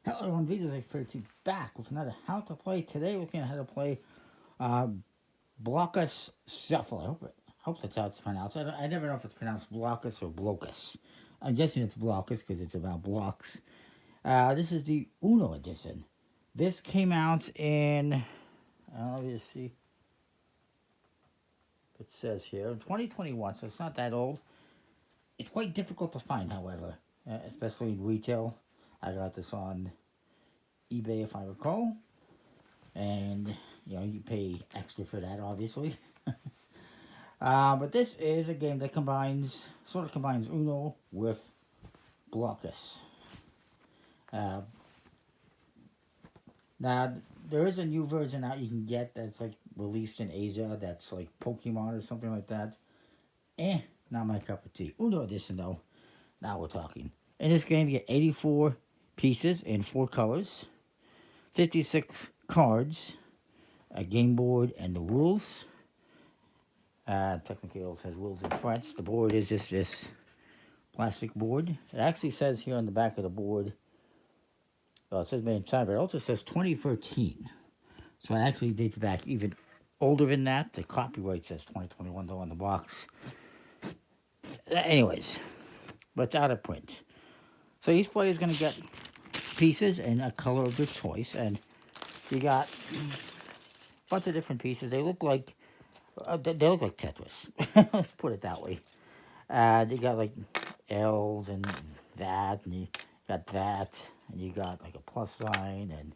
Hello everyone, videos I refer to back with another how to play. Today we're looking at how to play uh, Blokus Shuffle. I hope that's how it's pronounced. I never know if it's pronounced Blokus or Blokus. I'm guessing it's Blokus because it's about blocks. This is the Uno edition. This came out in, let me just see, it says here, in 2021, so it's not that old. It's quite difficult to find, however, especially in retail. I got this on eBay if I recall. And you pay extra for that, obviously. But this is a game that sort of combines Uno with Blokus. Uh, Now there is a new version out you can get that's like released in Asia. That's like Pokemon or something like that. Not my cup of tea. Uno edition though. Now we're talking. In this game, you get 84 pieces in 4 colors, 56 cards, a game board, and the rules. Technically, it also has rules in French. The board is just this plastic board. It actually says here on the back of the board, well, it says made in China, but it also says 2013. So it actually dates back even older than that. The copyright says 2021 though on the box. Anyways, but it's out of print. So each player is going to get pieces in a color of their choice, and you got a bunch of different pieces. They look like Tetris. Let's put it that way. They got like L's and that, and you got that, and you got like a plus sign, and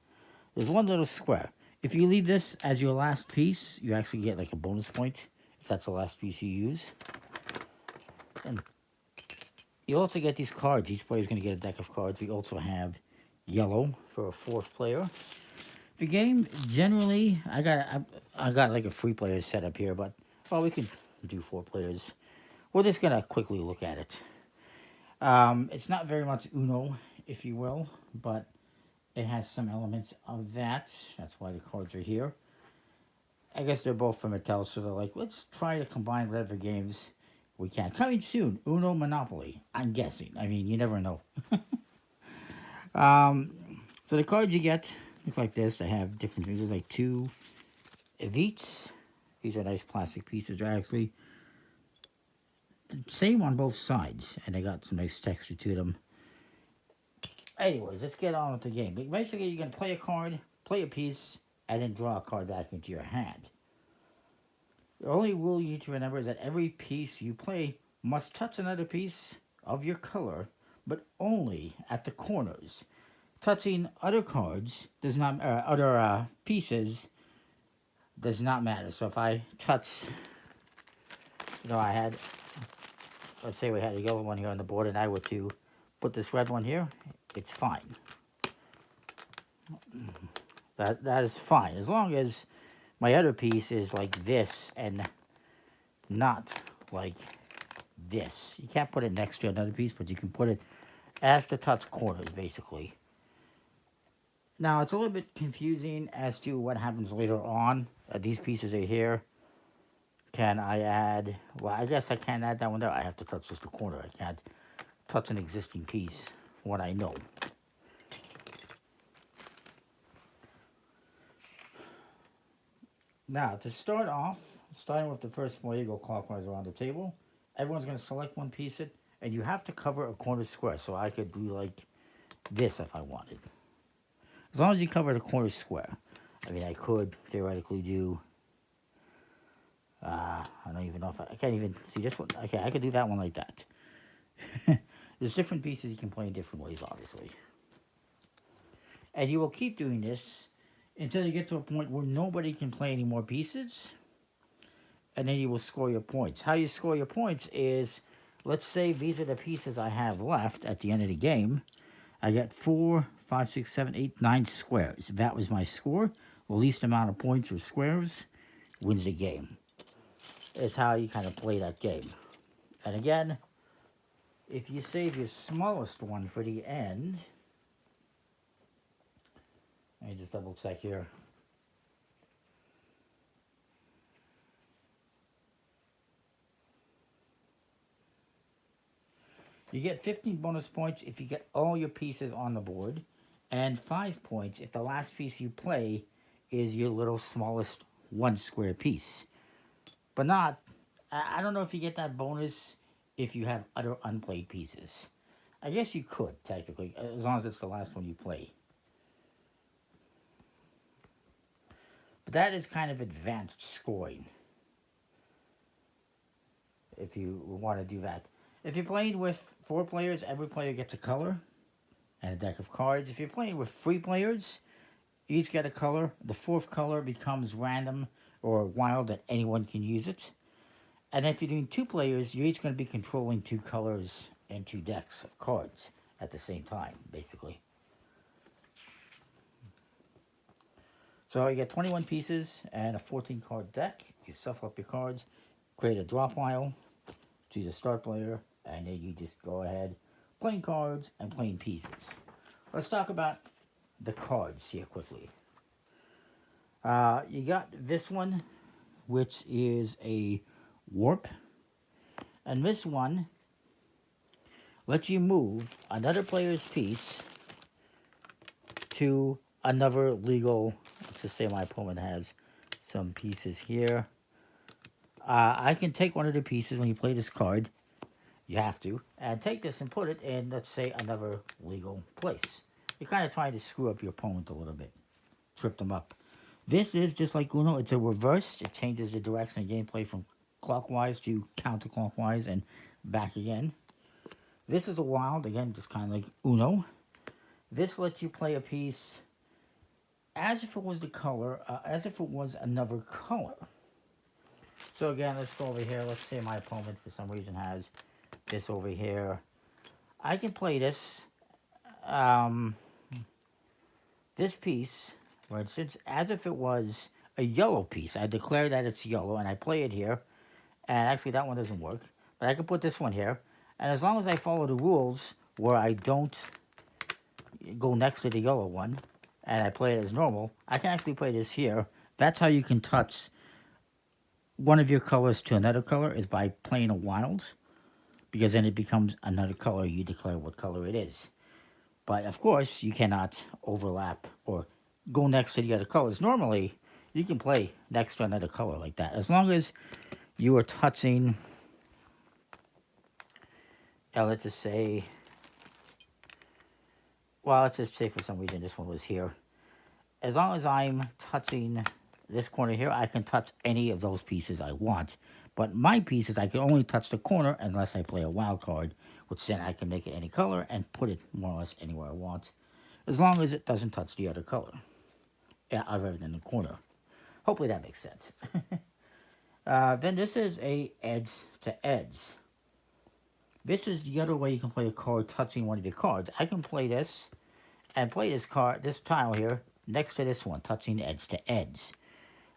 there's one little square. If you leave this as your last piece, you actually get like a bonus point if that's the last piece you use. And you also get these cards. Each player is going to get a deck of cards. We also have yellow for a fourth player. The game generally, I got like a 3 player setup here, but well, we can do 4 players. We're just gonna quickly look at it. It's not very much Uno, if you will, but it has some elements of that. That's why the cards are here. I guess they're both from Mattel, so they're like, let's try to combine whatever games we can. Coming soon, Uno Monopoly. I'm guessing. I mean, you never know. um, so the cards you get look like this. They have different things. There's like 2 of each. These are nice plastic pieces. They're actually the same on both sides, and they got some nice texture to them. Anyways, let's get on with the game. Basically, you can play a card, play a piece, and then draw a card back into your hand. The only rule you need to remember is that every piece you play must touch another piece of your color, but only at the corners. Touching other cards does not, other pieces does not matter. So if I touch, I had, let's say we had a yellow one here on the board, and I were to put this red one here, it's fine. That is fine as long as my other piece is like this and not like this. You can't put it next to another piece, but you can put it as the touch corners, basically. Now, it's a little bit confusing as to what happens later on. These pieces are here. Can I add... Well, I guess I can't add that one there. I have to touch just the corner. I can't touch an existing piece, from what I know. Now, to start off, starting with the first one, you go clockwise around the table. Everyone's going to select one piece, and you have to cover a corner square. So I could do like this if I wanted. As long as you cover the corner square. I mean, I could theoretically do... I don't even know if I can't even see this one. Okay, I could do that one like that. There's different pieces you can play in different ways, obviously. And you will keep doing this until you get to a point where nobody can play any more pieces. And then you will score your points. How you score your points is, let's say these are the pieces I have left at the end of the game. I got 4, 5, 6, 7, 8, 9 squares. That was my score. The least amount of points or squares wins the game. Is how you kind of play that game. And again, if you save your smallest one for the end, let me just double check here. You get 15 bonus points if you get all your pieces on the board. and 5 points if the last piece you play is your little smallest one square piece. But not, I don't know if you get that bonus if you have other unplayed pieces. I guess you could, technically, as long as it's the last one you play. But that is kind of advanced scoring, if you want to do that. If you're playing with 4 players, every player gets a color and a deck of cards. If you're playing with 3 players, each get a color. The 4th color becomes random or wild that anyone can use it. And if you're doing 2 players, you're each going to be controlling 2 colors and 2 decks of cards at the same time, basically. So you get 21 pieces and a 14 card deck. You shuffle up your cards, create a draw pile, choose a start player, and then you just go ahead playing cards and playing pieces. Let's talk about the cards here quickly. You got this one, which is a warp, and this one lets you move another player's piece to another legal. Let's just say my opponent has some pieces here. I can take one of the pieces when you play this card. You have to, and take this and put it in, let's say, another legal place. You're kind of trying to screw up your opponent a little bit, trip them up. This is just like Uno. It's a reverse. It changes the direction of gameplay from clockwise to counterclockwise and back again. This is a wild, again, just kind of like Uno. This lets you play a piece as if it was the color, as if it was another color. So again, let's go over here. Let's say my opponent, for some reason, has this over here. I can play this, this piece, for instance, as if it was a yellow piece. I declare that it's yellow, and I play it here. And actually, that one doesn't work. But I can put this one here. And as long as I follow the rules where I don't go next to the yellow one, and I play it as normal, I can actually play this here. That's how you can touch one of your colors to another color, is by playing a wild, because then it becomes another color. You declare what color it is. But of course, you cannot overlap or go next to the other colors. Normally, you can play next to another color like that, as long as you are touching, let's just say, well, let's just say for some reason this one was here. As long as I'm touching this corner here, I can touch any of those pieces I want. But my pieces, I can only touch the corner unless I play a wild card, which then I can make it any color and put it more or less anywhere I want, as long as it doesn't touch the other color, other than the corner. Hopefully that makes sense. Then this is a edge to edge. This is the other way you can play a card touching one of your cards. I can play this and play this card, this tile here, next to this one, touching edge to edge.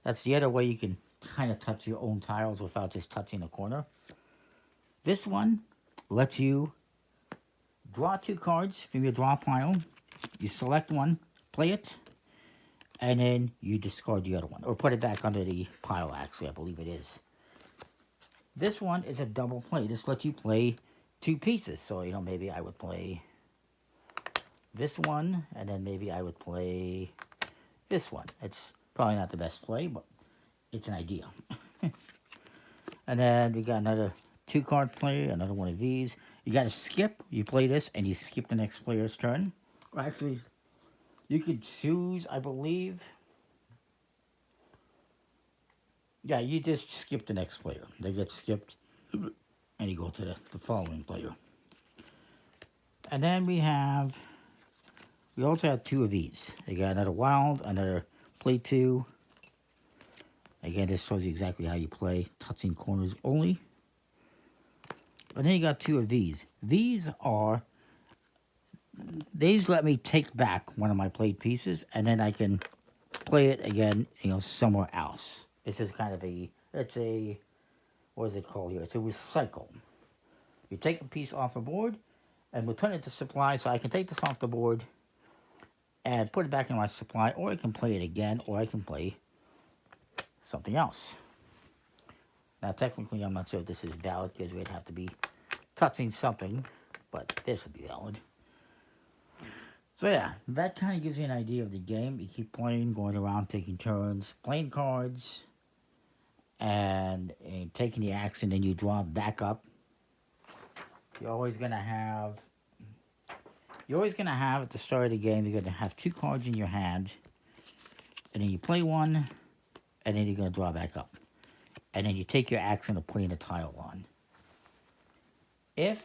That's the other way you can kind of touch your own tiles without just touching the corner. This one lets you draw 2 cards from your draw pile. You select one, play it, and then you discard the other one, or put it back under the pile, actually, I believe it is. This one is a double play. This lets you play 2 pieces. So, you know, maybe I would play this one, and then maybe I would play this one. It's probably not the best play, but it's an idea. And then we got another 2-card play, another one of these. You got to skip. You play this, and you skip the next player's turn. Or actually, you could choose, I believe. Yeah, you just skip the next player. They get skipped, and you go to the following player. And then we also have 2 of these. You got another wild, another play 2. Again, this shows you exactly how you play, touching corners only. And then you got 2 of these. These let me take back one of my played pieces, and then I can play it again, you know, somewhere else. This is kind of what is it called here? It's a recycle. You take a piece off the board and return it to supply, so I can take this off the board and put it back in my supply, or I can play it again, or I can play something else. Now, technically, I'm not sure if this is valid, because we'd have to be touching something, but this would be valid. So yeah, that kind of gives you an idea of the game. You keep playing, going around, taking turns, playing cards, and taking the action, and you draw back up. You're always gonna have. You're always gonna have at the start of the game. You're gonna have two cards in your hand, and then you play one, and then you're gonna draw back up, and then you take your action of putting a tile on. If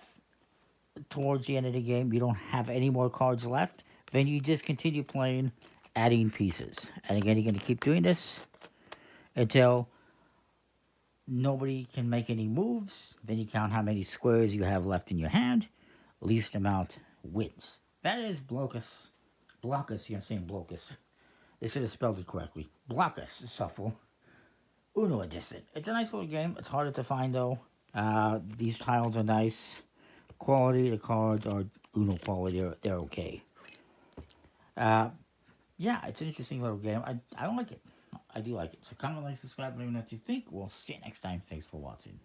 towards the end of the game you don't have any more cards left, then you just continue playing, adding pieces. And again, you're going to keep doing this until nobody can make any moves. Then you count how many squares you have left in your hand. Least amount wins. That is Blokus. Blokus, I'm saying Blokus. They should have spelled it correctly. Blokus Shuffle. Uno Edition. It's a nice little game. It's harder to find though. These tiles are nice. Quality, the cards are Uno quality. They're okay. Uh, yeah, it's an interesting little game. I like it. I do like it. So comment, like, subscribe, let me know what you think. We'll see you next time. Thanks for watching.